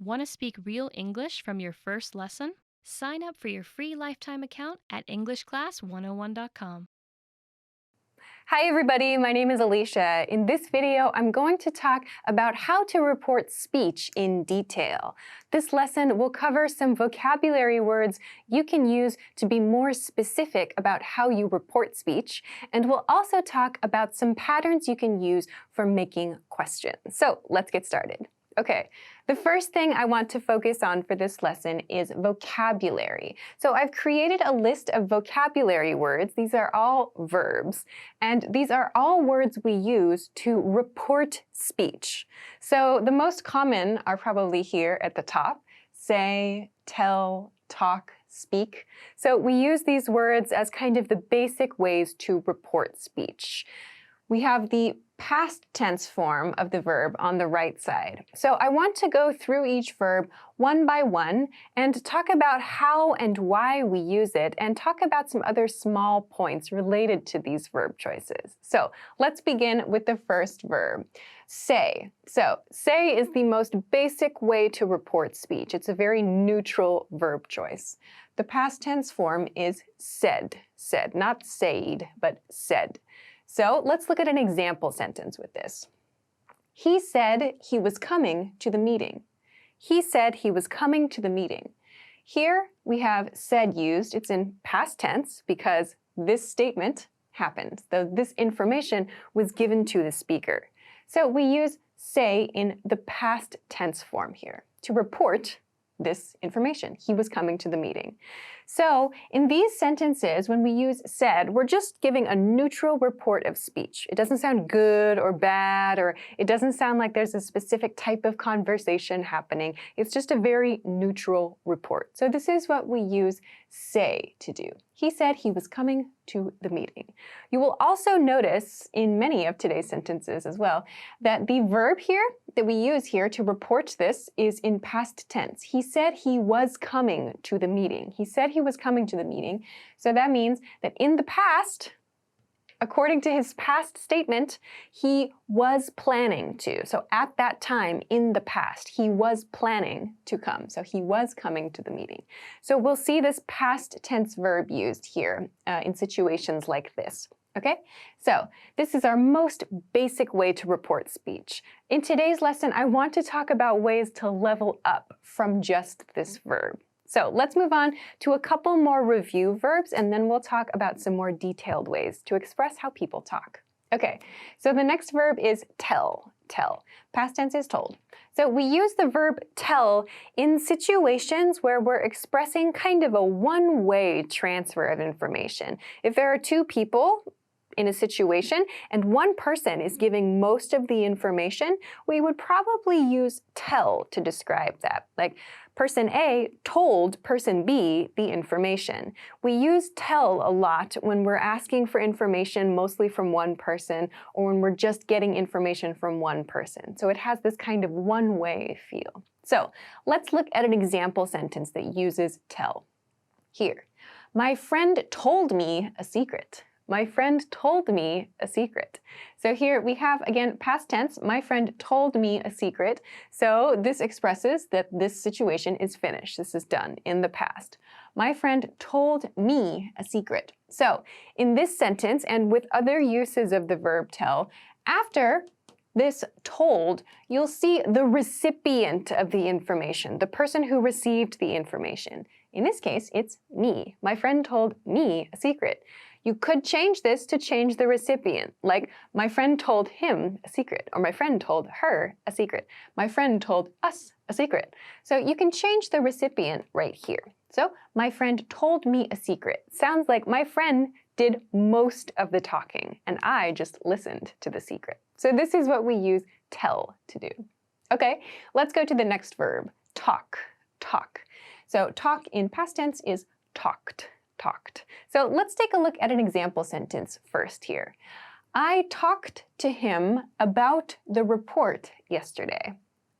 Want to speak real English from your first lesson? Sign up for your free lifetime account at EnglishClass101.com. Hi everybody, my name is Alicia. In this video, I'm going to talk about how to report speech in detail. This lesson will cover some vocabulary words you can use to be more specific about how you report speech, and we'll also talk about some patterns you can use for making questions. So let's get started. Okay, the first thing I want to focus on for this lesson is vocabulary. So I've created a list of vocabulary words. These are all verbs, and these are all words we use to report speech. So the most common are probably here at the top: say, tell, talk, speak. So we use these words as kind of the basic ways to report speech. We have the past tense form of the verb on the right side. So I want to go through each verb one by one and talk about how and why we use it, and talk about some other small points related to these verb choices. So let's begin with the first verb, say. So say is the most basic way to report speech. It's a very neutral verb choice. The past tense form is said, not said, but said. So let's look at an example sentence with this. He said he was coming to the meeting. He said he was coming to the meeting. Here we have said used. It's in past tense because this statement happened, though this information was given to the speaker. So we use say in the past tense form here to report this information. He was coming to the meeting. So in these sentences, when we use said, we're just giving a neutral report of speech. It doesn't sound good or bad, or it doesn't sound like there's a specific type of conversation happening. It's just a very neutral report. So this is what we use say to do. He said he was coming to the meeting. You will also notice in many of today's sentences as well that the verb here that we use here to report this is in past tense. He said he was coming to the meeting. He said he was coming to the meeting. So that means that in the past, according to his past statement, he was planning to. So at that time, in the past, he was planning to come. So he was coming to the meeting. So we'll see this past tense verb used here in situations like this. Okay, so this is our most basic way to report speech. In today's lesson, I want to talk about ways to level up from just this verb. So let's move on to a couple more review verbs, and then we'll talk about some more detailed ways to express how people talk. Okay, so the next verb is tell. Tell. Past tense is told. So we use the verb tell in situations where we're expressing kind of a one-way transfer of information. If there are two people in a situation and one person is giving most of the information, we would probably use tell to describe that. Like, person A told person B the information. We use tell a lot when we're asking for information mostly from one person, or when we're just getting information from one person. So it has this kind of one-way feel. So let's look at an example sentence that uses tell. Here, my friend told me a secret. My friend told me a secret. So here we have, again, past tense, my friend told me a secret. So this expresses that this situation is finished. This is done in the past. My friend told me a secret. So in this sentence, and with other uses of the verb tell, after this told, you'll see the recipient of the information, the person who received the information. In this case, it's me. My friend told me a secret. You could change this to change the recipient, like my friend told him a secret, or my friend told her a secret. My friend told us a secret. So you can change the recipient right here. So my friend told me a secret. Sounds like my friend did most of the talking, and I just listened to the secret. So this is what we use tell to do. Okay, let's go to the next verb, talk. Talk. So talk in past tense is talked. Talked. So let's take a look at an example sentence first here. I talked to him about the report yesterday.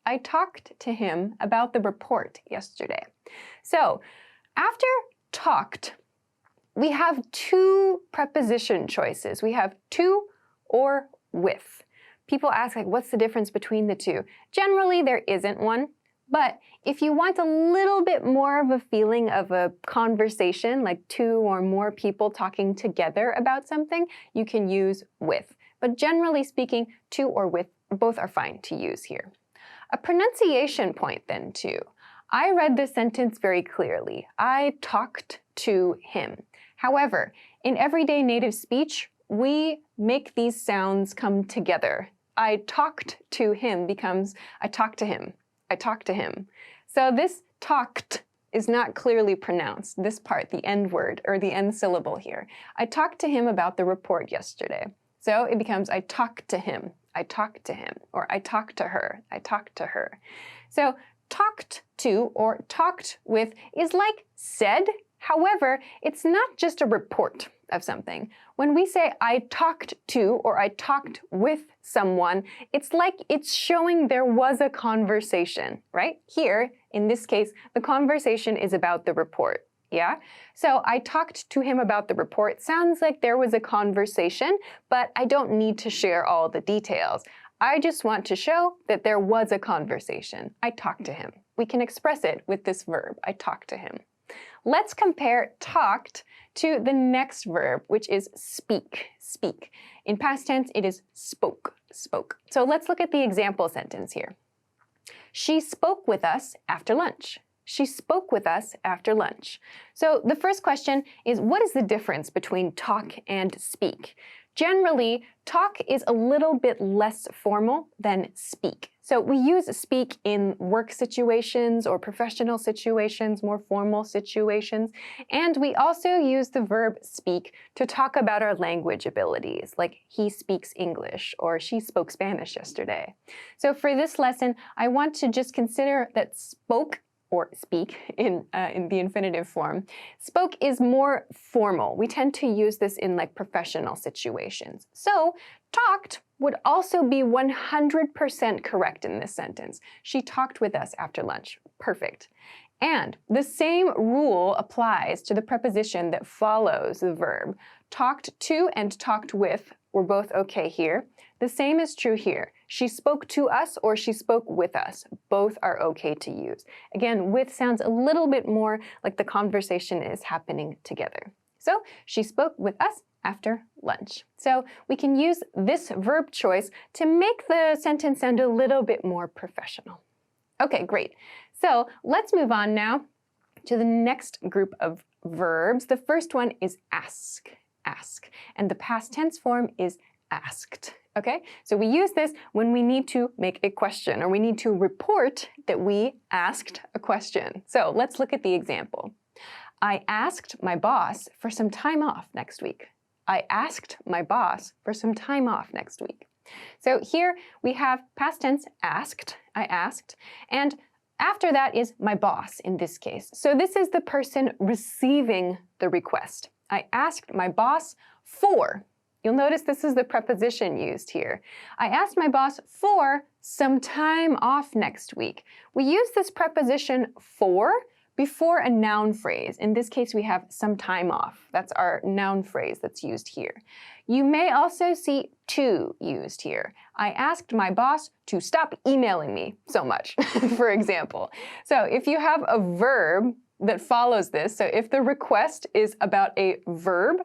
I talked to him about the report yesterday. So after talked, we have two preposition choices. We have to or with. People ask, like, what's the difference between the two? Generally, there isn't one, But if you want a little bit more of a feeling of a conversation, like two or more people talking together about something, you can use with. But generally speaking, to or with, both are fine to use here. A pronunciation point then too. I read this sentence very clearly. I talked to him. However, in everyday native speech, we make these sounds come together. I talked to him becomes I talked to him. I talked to him. So this talked is not clearly pronounced, this part, the end word, or the end syllable here. I talked to him about the report yesterday. So it becomes I talked to him. I talked to him. Or I talked to her. I talked to her. So talked to or talked with is like said. However, it's not just a report of something. When we say I talked to or I talked with someone, it's like it's showing there was a conversation, right? Here, in this case, the conversation is about the report. Yeah? So I talked to him about the report. Sounds like there was a conversation, but I don't need to share all the details. I just want to show that there was a conversation. I talked to him. We can express it with this verb, I talked to him. Let's compare talked to the next verb, which is speak, speak. In past tense, it is spoke, spoke. So let's look at the example sentence here. She spoke with us after lunch. She spoke with us after lunch. So the first question is, what is the difference between talk and speak? Generally, talk is a little bit less formal than speak. So we use speak in work situations or professional situations, more formal situations. And we also use the verb speak to talk about our language abilities, like he speaks English or she spoke Spanish yesterday. So for this lesson, I want to just consider that spoke or speak in the infinitive form. Spoke is more formal. We tend to use this in like professional situations. So talked would also be 100% correct in this sentence. She talked with us after lunch. Perfect. And the same rule applies to the preposition that follows the verb. Talked to and talked with were both okay here. The same is true here. She spoke to us or she spoke with us. Both are okay to use. Again, with sounds a little bit more like the conversation is happening together. So she spoke with us after lunch. So we can use this verb choice to make the sentence sound a little bit more professional. Okay, great. So let's move on now to the next group of verbs. The first one is ask, ask. And the past tense form is asked. Okay, so we use this when we need to make a question or we need to report that we asked a question. So let's look at the example. I asked my boss for some time off next week. I asked my boss for some time off next week. So here we have past tense asked, I asked, and after that is my boss in this case. So this is the person receiving the request. I asked my boss for. You'll notice this is the preposition used here. I asked my boss for some time off next week. We use this preposition for before a noun phrase. In this case, we have some time off. That's our noun phrase that's used here. You may also see to used here. I asked my boss to stop emailing me so much, for example. So if you have a verb that follows this, so if the request is about a verb,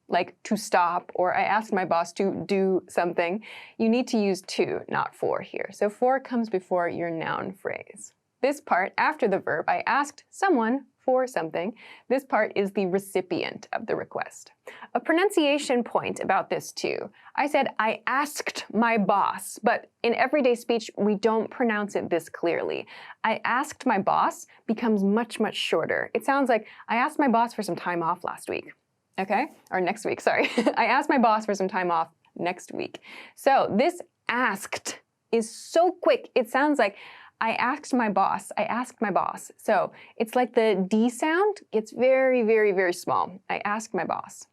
like to stop, or I asked my boss to do something, you need to use to, not for here. So for comes before your noun phrase. This part, after the verb, I asked someone for something, this part is the recipient of the request. A pronunciation point about this too. I said, I asked my boss, but in everyday speech, we don't pronounce it this clearly. I asked my boss becomes much, much shorter. It sounds like, I asked my boss for some time off last week. Okay, or next week, sorry. I asked my boss for some time off next week. So this asked is so quick. It sounds like I asked my boss, I asked my boss. So it's like the D sound gets very, very, very small. I asked my boss.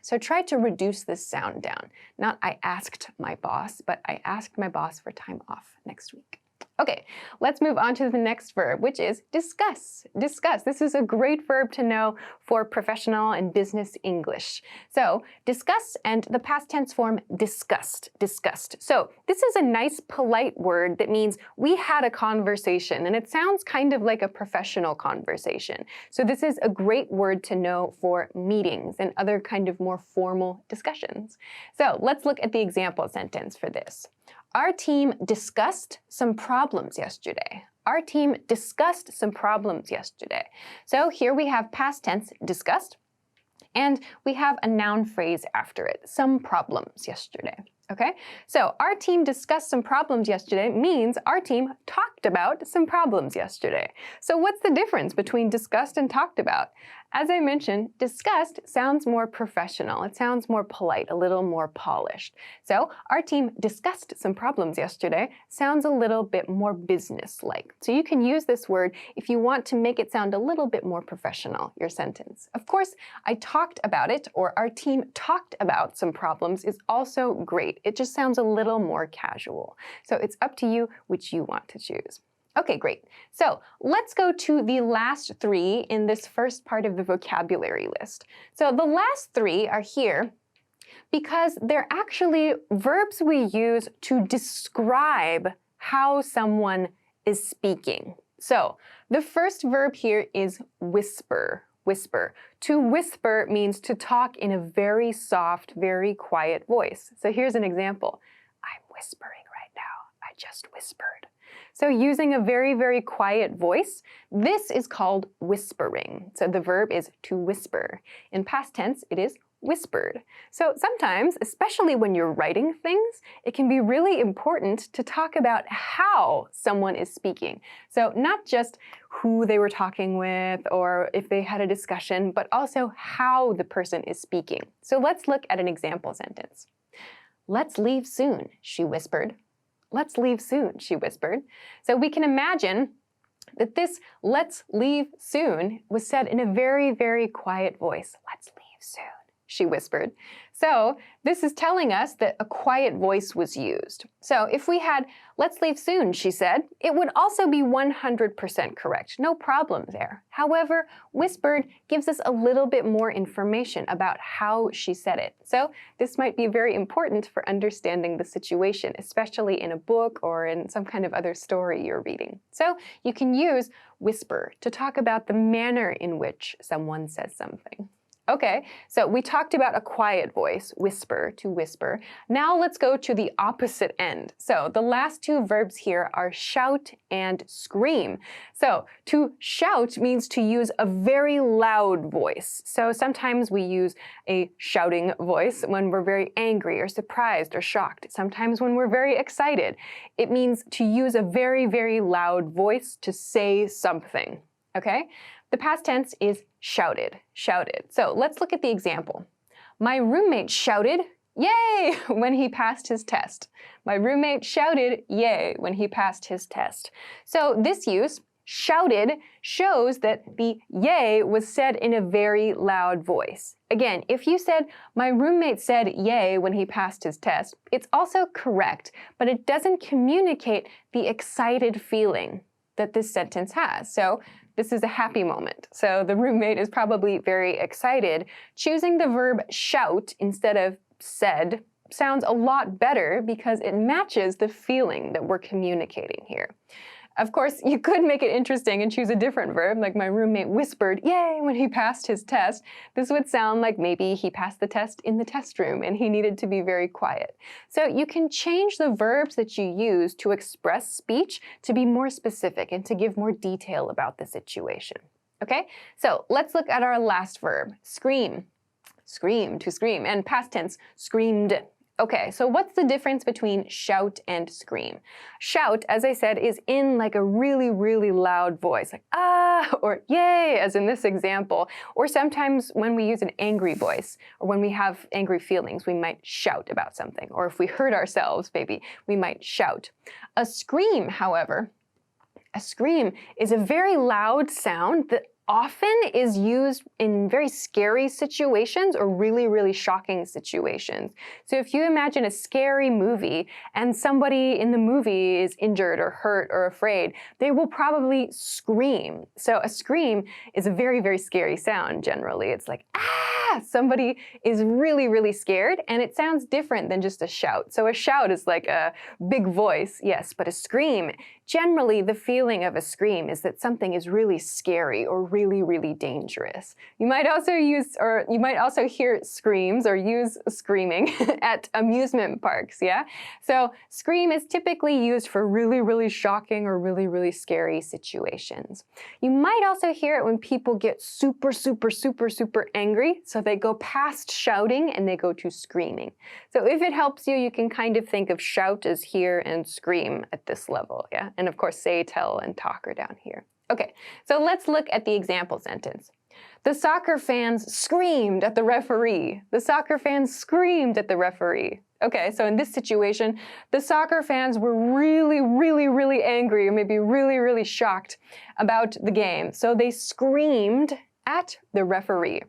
So try to reduce this sound down. Not I asked my boss, but I asked my boss for time off next week. Okay, let's move on to the next verb, which is discuss. Discuss. This is a great verb to know for professional and business English. So, discuss and the past tense form discussed. Discussed. So, this is a nice, polite word that means we had a conversation, and it sounds kind of like a professional conversation. So, this is a great word to know for meetings and other kind of more formal discussions. So, let's look at the example sentence for this. Our team discussed some problems yesterday. Our team discussed some problems yesterday. So here we have past tense discussed, and we have a noun phrase after it, some problems yesterday. Okay, so our team discussed some problems yesterday means our team talked about some problems yesterday. So what's the difference between discussed and talked about? As I mentioned, discussed sounds more professional. It sounds more polite, a little more polished. So our team discussed some problems yesterday sounds a little bit more business-like. So you can use this word if you want to make it sound a little bit more professional, your sentence. Of course, I talked about it or our team talked about some problems is also great. It just sounds a little more casual. So it's up to you which you want to choose. Okay, great. So let's go to the last three in this first part of the vocabulary list. So the last three are here because they're actually verbs we use to describe how someone is speaking. So the first verb here is whisper. Whisper. To whisper means to talk in a very soft, very quiet voice. So here's an example. I'm whispering right now. I just whispered. So using a very, very quiet voice, this is called whispering. So the verb is to whisper. In past tense, it is whispered. So sometimes, especially when you're writing things, it can be really important to talk about how someone is speaking. So not just who they were talking with or if they had a discussion, but also how the person is speaking. So let's look at an example sentence. Let's leave soon, she whispered. Let's leave soon, she whispered. So we can imagine that this let's leave soon was said in a very, very quiet voice. Let's leave soon, she whispered. So this is telling us that a quiet voice was used. So if we had let's leave soon, she said, it would also be 100% correct. No problem there. However, whispered gives us a little bit more information about how she said it. So this might be very important for understanding the situation, especially in a book or in some kind of other story you're reading. So you can use whisper to talk about the manner in which someone says something. Okay, so we talked about a quiet voice, whisper, to whisper. Now let's go to the opposite end. So the last two verbs here are shout and scream. So to shout means to use a very loud voice. So sometimes we use a shouting voice when we're very angry or surprised or shocked. Sometimes when we're very excited. It means to use a very, very loud voice to say something. Okay? The past tense is shouted, shouted. So let's look at the example. My roommate shouted, yay, when he passed his test. My roommate shouted, yay, when he passed his test. So this use, shouted, shows that the yay was said in a very loud voice. Again, if you said, my roommate said yay when he passed his test, it's also correct, but it doesn't communicate the excited feeling that this sentence has. So this is a happy moment. So the roommate is probably very excited. Choosing the verb shout instead of said sounds a lot better because it matches the feeling that we're communicating here. Of course, you could make it interesting and choose a different verb, like my roommate whispered, yay, when he passed his test. This would sound like maybe he passed the test in the test room and he needed to be very quiet. So you can change the verbs that you use to express speech to be more specific and to give more detail about the situation. Okay, so let's look at our last verb, scream. Scream, to scream, and past tense, screamed. Okay, so what's the difference between shout and scream? Shout, as I said, is in like a really, really loud voice, like ah, or yay, as in this example. Or sometimes when we use an angry voice, or when we have angry feelings, we might shout about something. Or if we hurt ourselves, maybe, we might shout. A scream, however, a scream is a very loud sound that often is used in very scary situations or really, really shocking situations. So if you imagine a scary movie and somebody in the movie is injured or hurt or afraid, they will probably scream. So a scream is a very, very scary sound generally. It's like, ah, somebody is really, really scared, and it sounds different than just a shout. So a shout is like a big voice, yes, but a scream, generally the feeling of a scream is that something is really scary or really, really dangerous. You might also hear screams or use screaming at amusement parks, yeah? So scream is typically used for really, really shocking or really, really scary situations. You might also hear it when people get super, super, super, super angry, so they go past shouting and they go to screaming. So if it helps you, you can kind of think of shout as here and scream at this level, yeah? And of course, say, tell, and talk are down here. Okay, so let's look at the example sentence. The soccer fans screamed at the referee. The soccer fans screamed at the referee. Okay, so in this situation, the soccer fans were really, really, really angry or maybe really, really shocked about the game. So they screamed at the referee.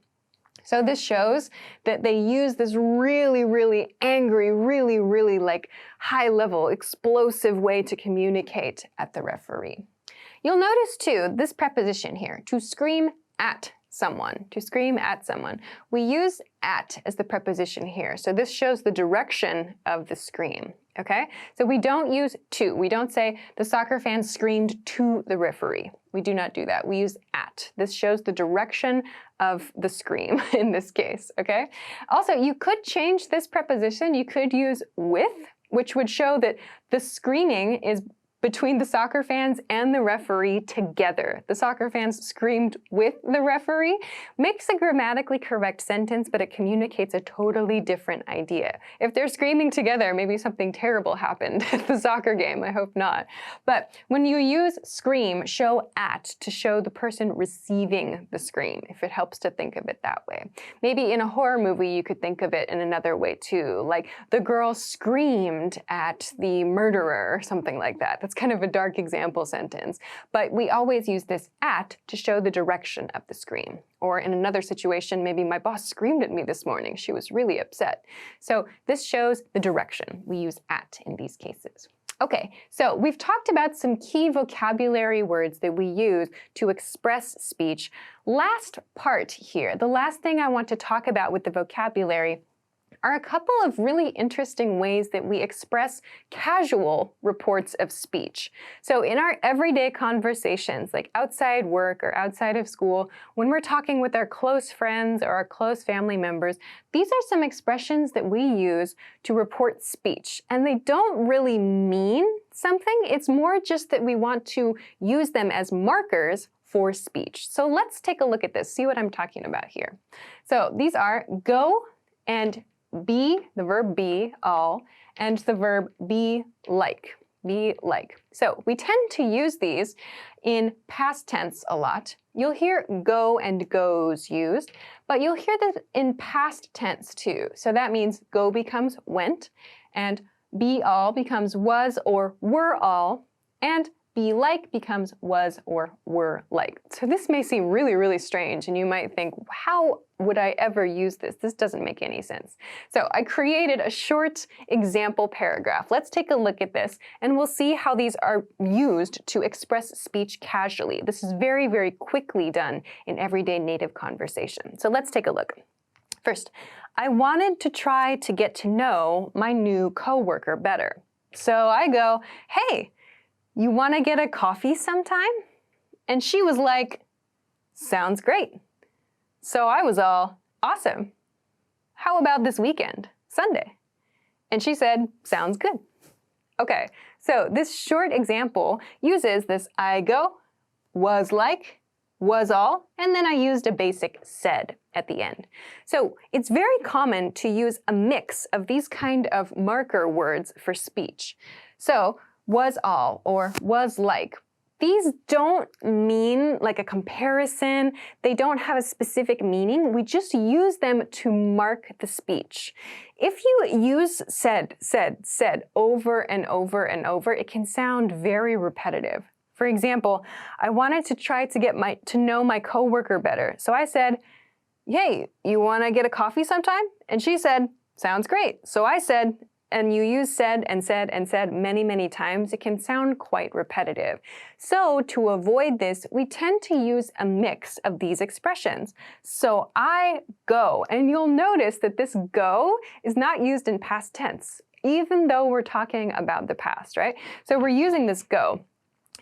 So this shows that they use this really, really angry, really, really like high-level, explosive way to communicate at the referee. You'll notice too, this preposition here, to scream at someone, to scream at someone. We use at as the preposition here. So this shows the direction of the scream, okay? So we don't use to. We don't say the soccer fans screamed to the referee. We do not do that. We use at. This shows the direction of the scream in this case, okay? Also, you could change this preposition. You could use with, which would show that the screaming is between the soccer fans and the referee together. The soccer fans screamed with the referee. Makes a grammatically correct sentence, but it communicates a totally different idea. If they're screaming together, maybe something terrible happened at the soccer game. I hope not. But when you use scream, show at to show the person receiving the scream, if it helps to think of it that way. Maybe in a horror movie, you could think of it in another way too, like the girl screamed at the murderer or something like that. That's kind of a dark example sentence, but we always use this at to show the direction of the scream. Or in another situation, maybe my boss screamed at me this morning. She was really upset. So this shows the direction. We use at in these cases. Okay, so we've talked about some key vocabulary words that we use to express speech. Last part here, the last thing I want to talk about with the vocabulary are a couple of really interesting ways that we express casual reports of speech. So in our everyday conversations, like outside work or outside of school, when we're talking with our close friends or our close family members, these are some expressions that we use to report speech. And they don't really mean something. It's more just that we want to use them as markers for speech. So let's take a look at this, see what I'm talking about here. So these are go and be, the verb be, all, and the verb be like. Be like. So we tend to use these in past tense a lot. You'll hear go and goes used, but you'll hear this in past tense too. So that means go becomes went, and be all becomes was or were all, and be like becomes was or were like. So this may seem really, really strange, and you might think, how would I ever use this? This doesn't make any sense. So I created a short example paragraph. Let's take a look at this, and we'll see how these are used to express speech casually. This is very, very quickly done in everyday native conversation. So let's take a look. First, I wanted to try to get to know my new coworker better. So I go, hey, you want to get a coffee sometime? And she was like, sounds great. So I was all, awesome. How about this weekend, Sunday? And she said, sounds good. Okay, so this short example uses this I go, was like, was all, and then I used a basic said at the end. So it's very common to use a mix of these kind of marker words for speech. So was all or was like. These don't mean like a comparison. They don't have a specific meaning. We just use them to mark the speech. If you use said over and over and over, it can sound very repetitive. For example, I wanted to try to get to know my coworker better. So I said, hey, you want to get a coffee sometime? And she said, sounds great. So I said, and you use said and said and said many, many times, it can sound quite repetitive. So to avoid this, we tend to use a mix of these expressions. So I go, and you'll notice that this go is not used in past tense, even though we're talking about the past, right? So we're using this go.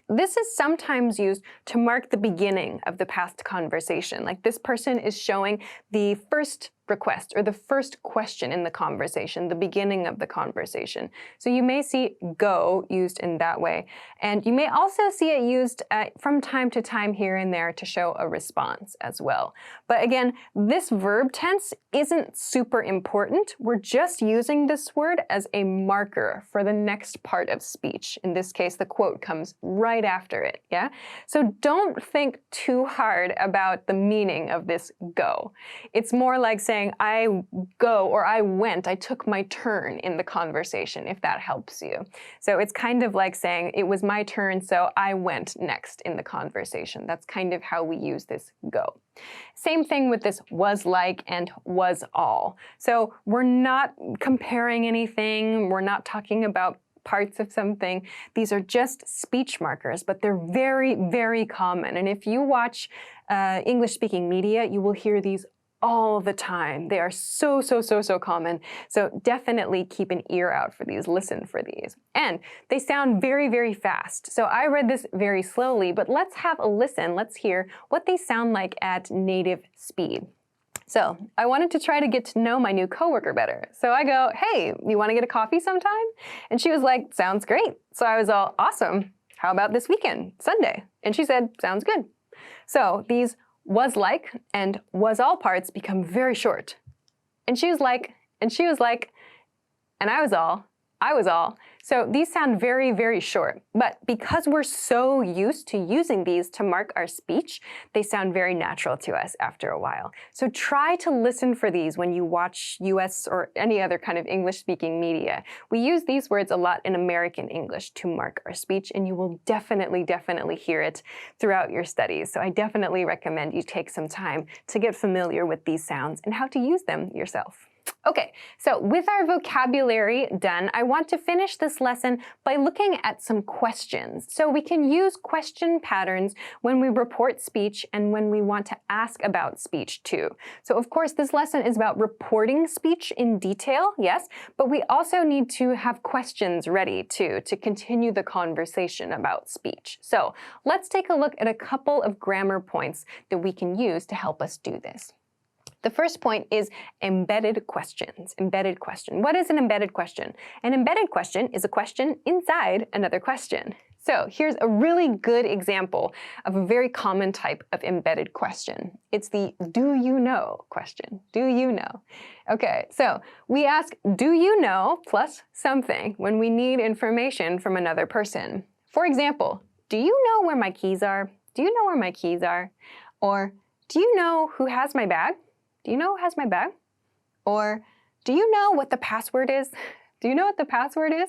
This is sometimes used to mark the beginning of the past conversation. Like this person is showing the first request or the first question in the conversation, the beginning of the conversation. So you may see go used in that way. And you may also see it used from time to time here and there to show a response as well. But again, this verb tense isn't super important. We're just using this word as a marker for the next part of speech. In this case, the quote comes right after it, yeah? So don't think too hard about the meaning of this go. It's more like saying, I go or I went, I took my turn in the conversation, if that helps you. So it's kind of like saying it was my turn, so I went next in the conversation. That's kind of how we use this go. Same thing with this was like and was all. So we're not comparing anything, we're not talking about parts of something. These are just speech markers, but they're very, very common. And if you watch English-speaking media, you will hear these all the time. They are so common. So definitely keep an ear out for these, listen for these. And they sound very, very fast. So I read this very slowly, but let's have a listen. Let's hear what they sound like at native speed. So I wanted to try to get to know my new coworker better. So I go, hey, you want to get a coffee sometime? And she was like, sounds great. So I was all, awesome. How about this weekend, Sunday? And she said, sounds good. So these was like and was all parts become very short. And she was like, and she was like, and I was all. So these sound very, very short. But because we're so used to using these to mark our speech, they sound very natural to us after a while. So try to listen for these when you watch US or any other kind of English-speaking media. We use these words a lot in American English to mark our speech, and you will definitely hear it throughout your studies. So I definitely recommend you take some time to get familiar with these sounds and how to use them yourself. Okay, so with our vocabulary done, I want to finish this lesson by looking at some questions. So we can use question patterns when we report speech and when we want to ask about speech too. So of course, this lesson is about reporting speech in detail, yes, but we also need to have questions ready too to continue the conversation about speech. So let's take a look at a couple of grammar points that we can use to help us do this. The first point is embedded questions. Embedded question. What is an embedded question? An embedded question is a question inside another question. So here's a really good example of a very common type of embedded question. It's the do you know question. Do you know? Okay, so we ask do you know plus something when we need information from another person. For example, do you know where my keys are? Do you know where my keys are? Or do you know who has my bag? Do you know who has my bag? Or do you know what the password is? Do you know what the password is?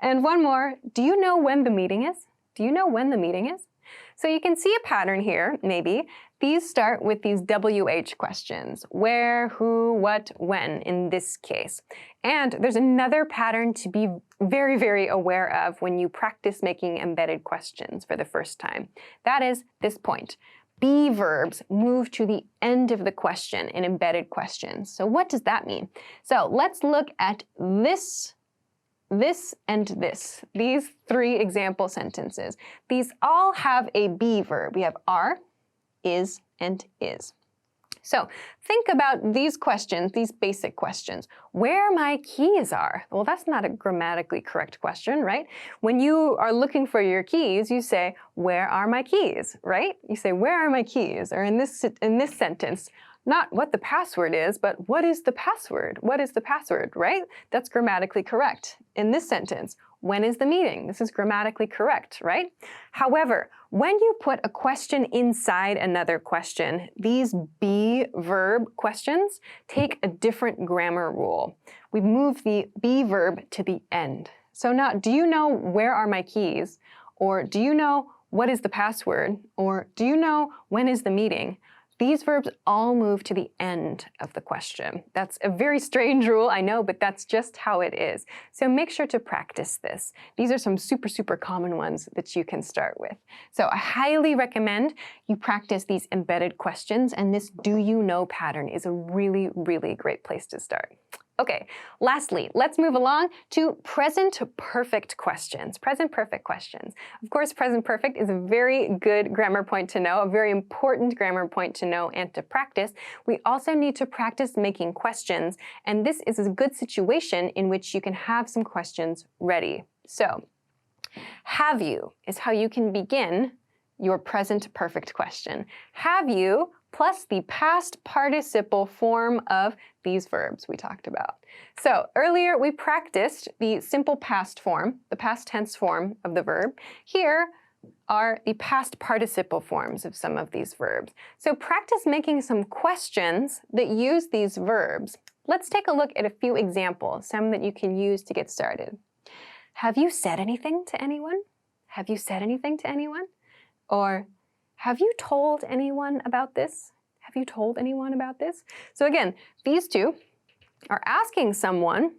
And one more, do you know when the meeting is? Do you know when the meeting is? So you can see a pattern here, maybe. These start with these WH questions. Where, who, what, when, in this case. And there's another pattern to be very, very aware of when you practice making embedded questions for the first time. That is this point. Be verbs move to the end of the question in embedded questions. So what does that mean? So let's look at this, and this. These three example sentences. These all have a be verb. We have are, is, and is. So think about these questions, these basic questions. Where my keys are? Well, that's not a grammatically correct question, right? When you are looking for your keys, you say, where are my keys, right? You say, where are my keys? Or in this sentence, not what the password is, but what is the password? What is the password, right? That's grammatically correct. In this sentence, when is the meeting? This is grammatically correct, right? However, when you put a question inside another question, these be verb questions take a different grammar rule. We move the be verb to the end. So not, do you know where are my keys? Or do you know what is the password? Or do you know when is the meeting? These verbs all move to the end of the question. That's a very strange rule, I know, but that's just how it is. So make sure to practice this. These are some super common ones that you can start with. So I highly recommend you practice these embedded questions, and this do you know pattern is a really great place to start. Okay, lastly, let's move along to present perfect questions. Present perfect questions. Of course, present perfect is a very good grammar point to know, a very important grammar point to know and to practice. We also need to practice making questions, and this is a good situation in which you can have some questions ready. So, have you is how you can begin your present perfect question. Have you plus the past participle form of these verbs we talked about. So earlier we practiced the simple past form, the past tense form of the verb. Here are the past participle forms of some of these verbs. So practice making some questions that use these verbs. Let's take a look at a few examples, some that you can use to get started. Have you said anything to anyone? Have you said anything to anyone? Or have you told anyone about this? Have you told anyone about this? So again, these two are asking someone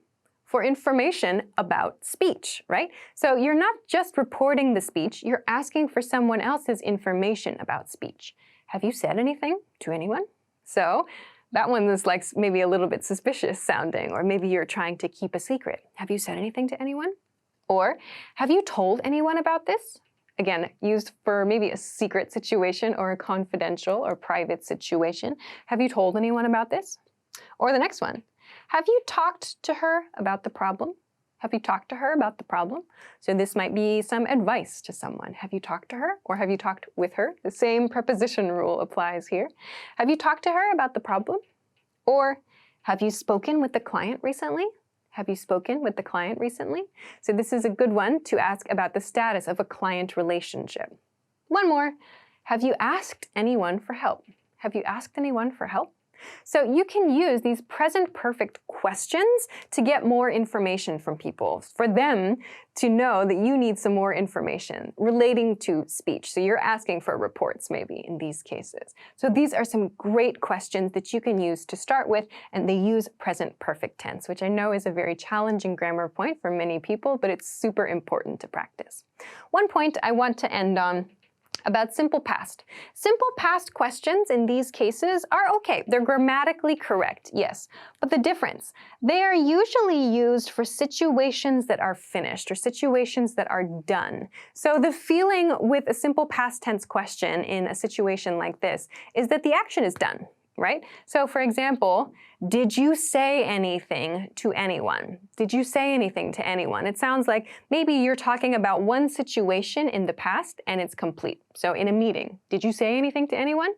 for information about speech, right? So you're not just reporting the speech, you're asking for someone else's information about speech. Have you said anything to anyone? So that one is like maybe a little bit suspicious sounding, or maybe you're trying to keep a secret. Have you said anything to anyone? Or have you told anyone about this? Again, used for maybe a secret situation or a confidential or private situation. Have you told anyone about this? Or the next one, have you talked to her about the problem? Have you talked to her about the problem? So this might be some advice to someone. Have you talked to her or have you talked with her? The same preposition rule applies here. Have you talked to her about the problem? Or have you spoken with the client recently? Have you spoken with the client recently? So this is a good one to ask about the status of a client relationship. One more. Have you asked anyone for help? Have you asked anyone for help? So you can use these present perfect questions to get more information from people, for them to know that you need some more information relating to speech. So you're asking for reports maybe in these cases. So these are some great questions that you can use to start with, and they use present perfect tense, which I know is a very challenging grammar point for many people, but it's super important to practice. One point I want to end on about simple past. Simple past questions in these cases are okay. They're grammatically correct, yes. But the difference, they are usually used for situations that are finished or situations that are done. So the feeling with a simple past tense question in a situation like this is that the action is done, right? So for example, did you say anything to anyone? Did you say anything to anyone? It sounds like maybe you're talking about one situation in the past and it's complete. So in a meeting, did you say anything to anyone?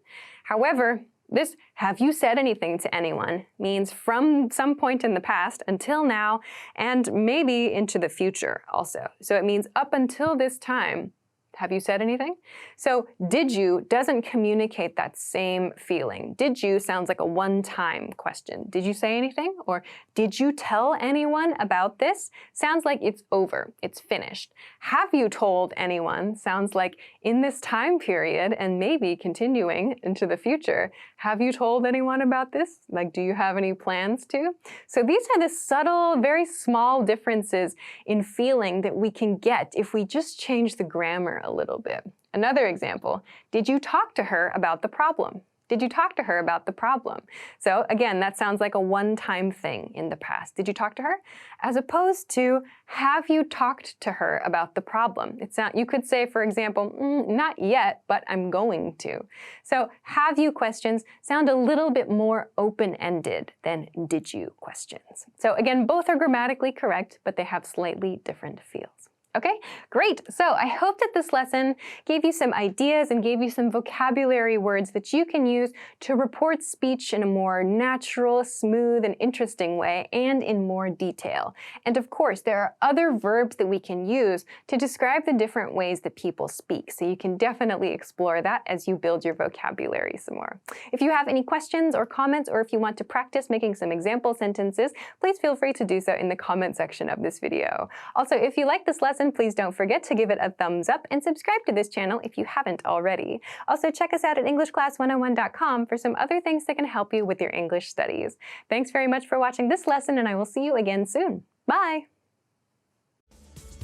However, this have you said anything to anyone means from some point in the past until now and maybe into the future also. So it means up until this time. Have you said anything? So did you doesn't communicate that same feeling. Did you sounds like a one-time question. Did you say anything? Or did you tell anyone about this? Sounds like it's over, it's finished. Have you told anyone? Sounds like in this time period and maybe continuing into the future. Have you told anyone about this? Like, do you have any plans to? So these are the subtle, very small differences in feeling that we can get if we just change the grammar a little bit. Another example, did you talk to her about the problem? Did you talk to her about the problem? So again, that sounds like a one-time thing in the past. Did you talk to her? As opposed to, have you talked to her about the problem? You could say, for example, not yet, but I'm going to. So have you questions sound a little bit more open-ended than did you questions. So again, both are grammatically correct, but they have slightly different feels. Okay, great. So I hope that this lesson gave you some ideas and gave you some vocabulary words that you can use to report speech in a more natural, smooth, and interesting way and in more detail. And of course, there are other verbs that we can use to describe the different ways that people speak. So you can definitely explore that as you build your vocabulary some more. If you have any questions or comments, or if you want to practice making some example sentences, please feel free to do so in the comment section of this video. Also, if you like this lesson, lesson, please don't forget to give it a thumbs up and subscribe to this channel if you haven't already. Also, check us out at EnglishClass101.com for some other things that can help you with your English studies. Thanks very much for watching this lesson, and I will see you again soon. Bye!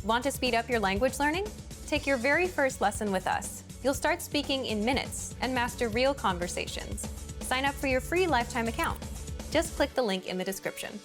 Want to speed up your language learning? Take your very first lesson with us. You'll start speaking in minutes and master real conversations. Sign up for your free lifetime account. Just click the link in the description.